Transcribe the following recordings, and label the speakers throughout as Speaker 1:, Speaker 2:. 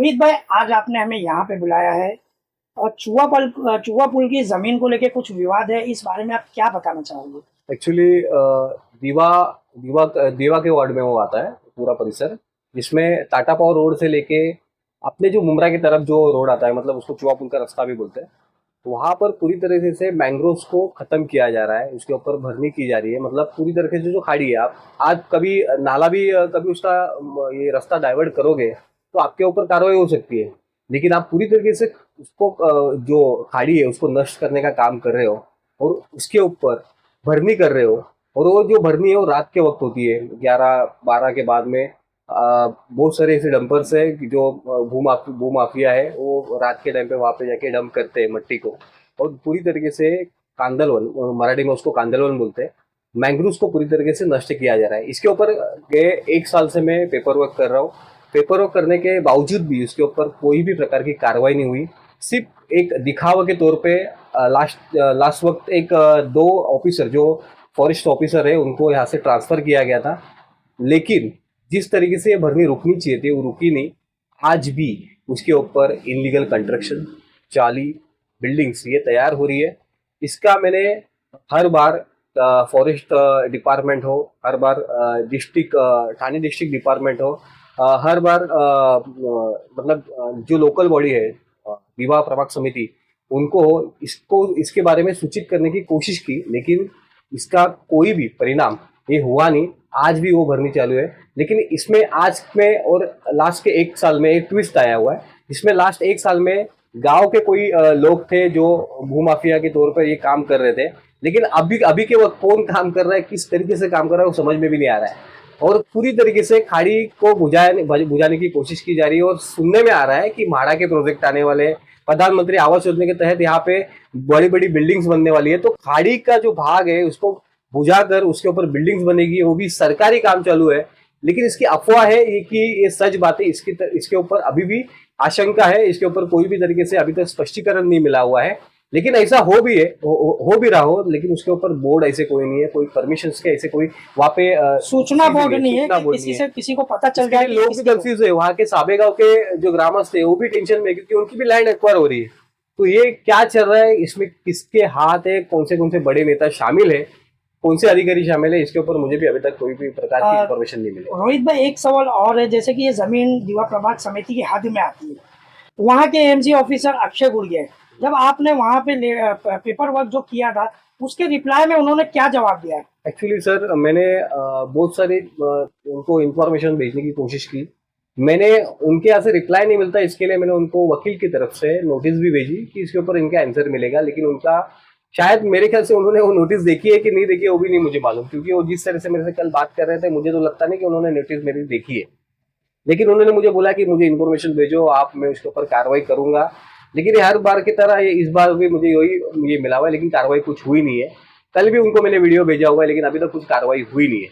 Speaker 1: रोहित भाई, आज आपने हमें यहाँ पे बुलाया है और चुहा पुल की जमीन को लेके कुछ विवाद है। इस बारे में आप क्या बताना चाहोगे?
Speaker 2: एक्चुअली दीवा दीवा दीवा के वार्ड में वो आता है पूरा परिसर, जिसमें टाटा पावर रोड से लेके अपने जो मुमरा की तरफ जो रोड आता है, मतलब उसको चुहा पुल का रास्ता भी बोलते हैं। तो वहाँ पर पूरी तरीके से मैंग्रोव्स को खत्म किया जा रहा है, उसके ऊपर भरनी की जा रही है। मतलब पूरी तरीके से जो खाड़ी है, आप आज कभी नाला भी कभी उसका ये रास्ता डाइवर्ट करोगे तो आपके ऊपर कार्रवाई हो सकती है। लेकिन आप पूरी तरीके से उसको जो खाड़ी है उसको नष्ट करने का काम कर रहे हो और उसके ऊपर भरनी कर रहे हो। और वो जो भरनी है वो रात के वक्त होती है, 11-12 के बाद में। बहुत सारे ऐसे डंपर्स है कि जो भूमाफिया है, वो रात के टाइम पे वहाँ पे जाके डंप करते हैं मट्टी को। और पूरी तरीके से कांदलवन, मराठी में उसको कांदलवन बोलते हैं, मैंग्रोव्स को पूरी तरीके से नष्ट किया जा रहा है। इसके ऊपर गए 1 साल से मैं पेपर वर्क कर रहा हूँ। पेपर वर्क करने के बावजूद भी उसके ऊपर कोई भी प्रकार की कार्रवाई नहीं हुई। सिर्फ एक दिखावा के तौर पे लास्ट वक्त एक 2 ऑफिसर जो फॉरेस्ट ऑफिसर है उनको यहाँ से ट्रांसफर किया गया था। लेकिन जिस तरीके से ये भरनी रुकनी चाहिए थी वो रुकी नहीं। आज भी उसके ऊपर इनलीगल कंस्ट्रक्शन, जाली बिल्डिंग्स ये तैयार हो रही है। इसका मैंने हर बार फॉरेस्ट डिपार्टमेंट हो, हर बार डिस्ट्रिक्ट ठाणे डिस्ट्रिक्ट डिपार्टमेंट हो, हर बार मतलब जो लोकल बॉडी है, विवाह प्रभाग समिति, उनको इसके बारे में सूचित करने की कोशिश की। लेकिन इसका कोई भी परिणाम ये हुआ नहीं। आज भी वो भरनी चालू है। लेकिन इसमें आज में और लास्ट के 1 साल में एक ट्विस्ट आया हुआ है। इसमें लास्ट 1 साल में गांव के कोई लोग थे जो भूमाफिया के तौर पर ये काम कर रहे थे। लेकिन अभी अभी के वक्त कौन काम कर रहा है, किस तरीके से काम कर रहा है, वो समझ में भी नहीं आ रहा है। और पूरी तरीके से खाड़ी को बुझाने की कोशिश की जा रही है। और सुनने में आ रहा है कि म्हाडा के प्रोजेक्ट आने वाले, प्रधानमंत्री आवास योजना के तहत यहाँ पे बड़ी बड़ी बिल्डिंग्स बनने वाली है। तो खाड़ी का जो भाग है उसको बुझाकर उसके ऊपर बिल्डिंग्स बनेगी, वो भी सरकारी काम चालू है। लेकिन इसकी अफवाह है ये कि ये सच बात है। इसके ऊपर अभी भी आशंका है। इसके ऊपर कोई भी तरीके से अभी तक स्पष्टीकरण नहीं मिला हुआ है। लेकिन ऐसा हो भी है, हो भी रहा हो, लेकिन उसके ऊपर बोर्ड ऐसे कोई नहीं है, कोई परमिशन के ऐसे कोई वहाँ पे
Speaker 1: सूचना बोर्ड नहीं है
Speaker 2: सूचना
Speaker 1: कि
Speaker 2: बोर्ड
Speaker 1: किसी
Speaker 2: नहीं है।
Speaker 1: से किसी को पता चल
Speaker 2: इसके
Speaker 1: जाए
Speaker 2: लिए
Speaker 1: कि
Speaker 2: लोग भी
Speaker 1: किसकी हो।
Speaker 2: कंफ्यूज है। वहाँ के साबे गांव के जो ग्रामस्थ है वो भी टेंशन में है, क्योंकि उनकी भी लैंड एक्वायर हो रही है। तो ये क्या चल रहा है, इसमें किसके हाथ है, कौन से बड़े नेता शामिल है, कौन से अधिकारी शामिल है, इसके ऊपर मुझे भी अभी तक कोई भी प्रकार की
Speaker 1: अ,
Speaker 2: इंफॉर्मेशन नहीं मिली।
Speaker 1: रोहित भाई, एक सवाल और है। जैसे कि ये जमीन दीवा प्रभाग समिति की हद में आती है, वहाँ के एमसी ऑफिसर अक्षय गुड़िया, जब आपने वहाँ पे पेपर वर्क जो किया था, उसके रिप्लाई में उन्होंने क्या जवाब दिया?
Speaker 2: एक्चुअली सर, मैंने बहुत सारी उनको इन्फॉर्मेशन भेजने की कोशिश की। मैंने उनके यहाँ से रिप्लाई नहीं मिलता, इसके लिए मैंने उनको वकील की तरफ से नोटिस भी भेजी कि इसके ऊपर इनका आंसर मिलेगा। लेकिन उनका शायद, मेरे ख्याल से उन्होंने वो नोटिस देखी है कि नहीं देखी है वो भी नहीं मुझे मालूम, क्योंकि वो जिस तरह से मेरे से कल बात कर रहे थे मुझे तो लगता नहीं कि उन्होंने नोटिस मेरी देखी है। लेकिन उन्होंने मुझे बोला कि मुझे इन्फॉर्मेशन भेजो आप, मैं उसके ऊपर कार्रवाई करूंगा। लेकिन ये हर बार की तरह ये इस बार भी मुझे यही ये मिला हुआ है, लेकिन कार्रवाई कुछ हुई नहीं है। कल भी उनको मैंने वीडियो भेजा हुआ है, लेकिन अभी तक कुछ कार्रवाई हुई नहीं है।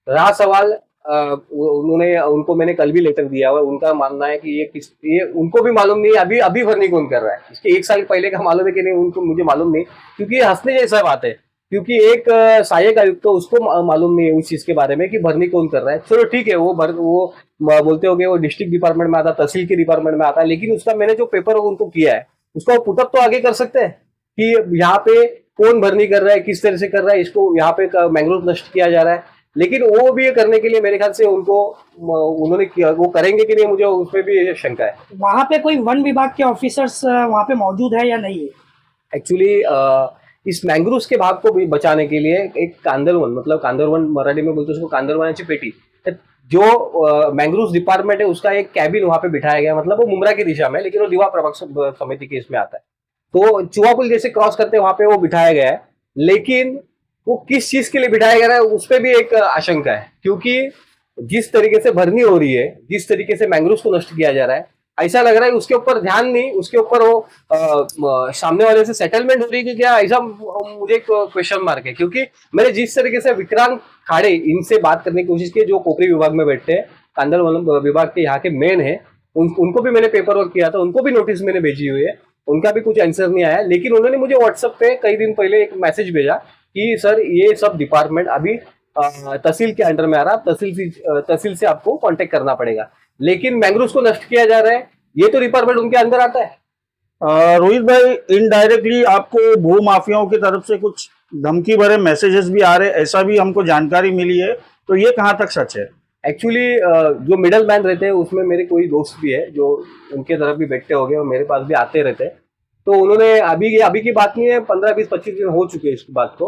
Speaker 2: रहा सवाल, उनको मैंने कल भी लेटर दिया हुआ है। उनका मानना है कि ये उनको भी मालूम नहीं है अभी अभी भरनी कौन कर रहा है। इसके 1 साल पहले का मालूम है कि नहीं, उनको मुझे मालूम नहीं, क्योंकि ये हंसने जैसा बात है। क्योंकि एक सहायक आयुक्त तो उसको मालूम नहीं है उस चीज के बारे में कि भरनी कौन कर रहा है। चलो ठीक है, वो बोलते हो वो डिस्ट्रिक्ट डिपार्टमेंट में आता, तहसील के डिपार्टमेंट में आता है। लेकिन उसका मैंने जो पेपर उनको किया है उसका पुटअप तो आगे कर सकते हैं कि यहाँ पे कौन भरनी कर रहा है, किस तरह से कर रहा है, इसको यहाँ पे मैंग्रोव नष्ट किया जा रहा है। लेकिन वो भी ये करने के लिए मेरे ख्याल से उन्होंने किया, वो करेंगे कि नहीं मुझे उसमें भी शंका है।
Speaker 1: वहाँ पे कोई वन विभाग के ऑफिसर्स वहाँ पे मौजूद है या नहीं है?
Speaker 2: एक्चुअली इस मैंग्रोव्स के भाग को भी बचाने के लिए एक कांदरवन, मतलब कांदरवन मराठी में बोलते हैं उसको, कांदरवनाची पेटी, जो मैंग्रोव्स डिपार्टमेंट है उसका एक कैबिन वहाँ पे बिठाया गया। मतलब वो मुमरा की दिशा में, लेकिन वो दीवा प्रभाग समिति के इसमें आता है। तो चुहा पुल जैसे क्रॉस करते हैं वहां पे वो बिठाया गया है। लेकिन वो किस चीज के लिए बिठाया गया है उस पर भी एक आशंका है, क्योंकि जिस तरीके से भरनी हो रही है, जिस तरीके से मैंग्रोव्स को नष्ट किया जा रहा है, ऐसा लग रहा है उसके ऊपर ध्यान नहीं, उसके ऊपर वो सामने वाले से सेटलमेंट हो रही है कि क्या, ऐसा मुझे एक क्वेश्चन मार्क है। क्योंकि मैंने जिस तरीके से विक्रांत खाड़े इनसे बात करने की कोशिश की, जो कोपरी विभाग में बैठते हैं, कांदल विभाग के यहाँ के मेन है, उनको भी मैंने पेपर वर्क किया था, उनको भी नोटिस मैंने भेजी हुई है, उनका भी कुछ आंसर नहीं आया। लेकिन उन्होंने मुझे व्हाट्सएप पे कई दिन पहले एक मैसेज भेजा कि सर ये सब डिपार्टमेंट अभी तहसील के अंडर में आ रहा है, तहसील से आपको कांटेक्ट करना पड़ेगा। लेकिन मैंग्रोव्स को नष्ट किया जा रहा है, ये तो रिक्वायरमेंट उनके अंदर आता है।
Speaker 3: रोहित भाई, इनडायरेक्टली आपको भू माफियाओं की तरफ से कुछ धमकी भरे मैसेजेस भी आ रहे, ऐसा भी हमको जानकारी मिली है, तो ये कहाँ तक सच है?
Speaker 2: एक्चुअली जो मिडल मैन रहते हैं उसमें मेरे कोई दोस्त भी है जो उनके तरफ भी बैठते हो गए और मेरे पास भी आते रहते हैं। तो उन्होंने अभी की बात नहीं है, 15-20-25 दिन हो चुके हैं इस बात को।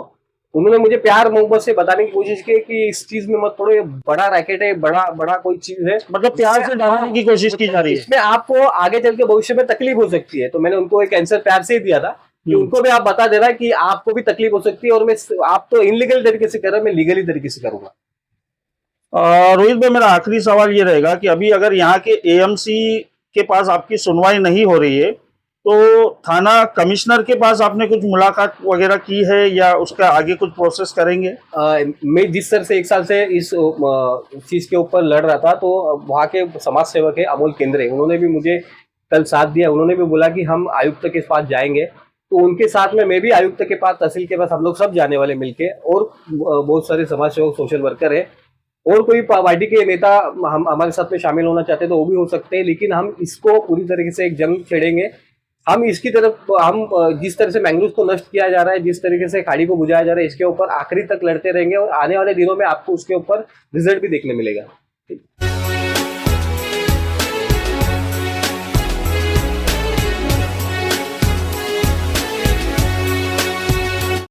Speaker 2: उन्होंने मुझे प्यार मोहब्बत से बताने की कोशिश की कि इस चीज में मत पड़ो, ये बड़ा रैकेट है, बड़ा कोई चीज है,
Speaker 3: मतलब प्यार से डराने की कोशिश की जा रही है।
Speaker 2: इसमें आपको आगे चल के भविष्य में तकलीफ हो सकती है। तो मैंने उनको एक आंसर प्यार से ही दिया था कि उनको भी आप बता देना कि आपको भी तकलीफ हो सकती है, और मैं आप तो इनलीगल तरीके से कर रहे हैं, मैं लीगली तरीके से करूंगा।
Speaker 3: रोहित भाई, मेरा आखिरी सवाल ये रहेगा कि अभी अगर यहाँ के एएमसी के पास आपकी सुनवाई नहीं हो रही है, तो थाना कमिश्नर के पास आपने कुछ मुलाकात वगैरह की है या उसका आगे कुछ प्रोसेस करेंगे?
Speaker 2: मैं जिस तरह से 1 साल से इस चीज के ऊपर लड़ रहा था, तो वहाँ के समाज सेवक है अमोल केंद्रे, उन्होंने भी मुझे कल साथ दिया। उन्होंने भी बोला कि हम आयुक्त के पास जाएंगे, तो उनके साथ में मैं भी आयुक्त के पास, तहसील के पास, हम लोग सब जाने वाले मिलके। और बहुत सारे समाज सेवक, सोशल वर्कर है, और कोई पार्टी के नेता हम हमारे साथ में शामिल होना चाहते हैं तो वो भी हो सकते हैं। लेकिन हम इसको पूरी तरीके से एक जंग छेड़ेंगे। हम इसकी तरफ, हम जिस तरह से मैंग्रोव को नष्ट किया जा रहा है, जिस तरीके से खाड़ी को बुझाया जा रहा है, इसके ऊपर आखिरी तक लड़ते रहेंगे, और आने वाले दिनों में आपको उसके ऊपर रिजल्ट भी देखने मिलेगा।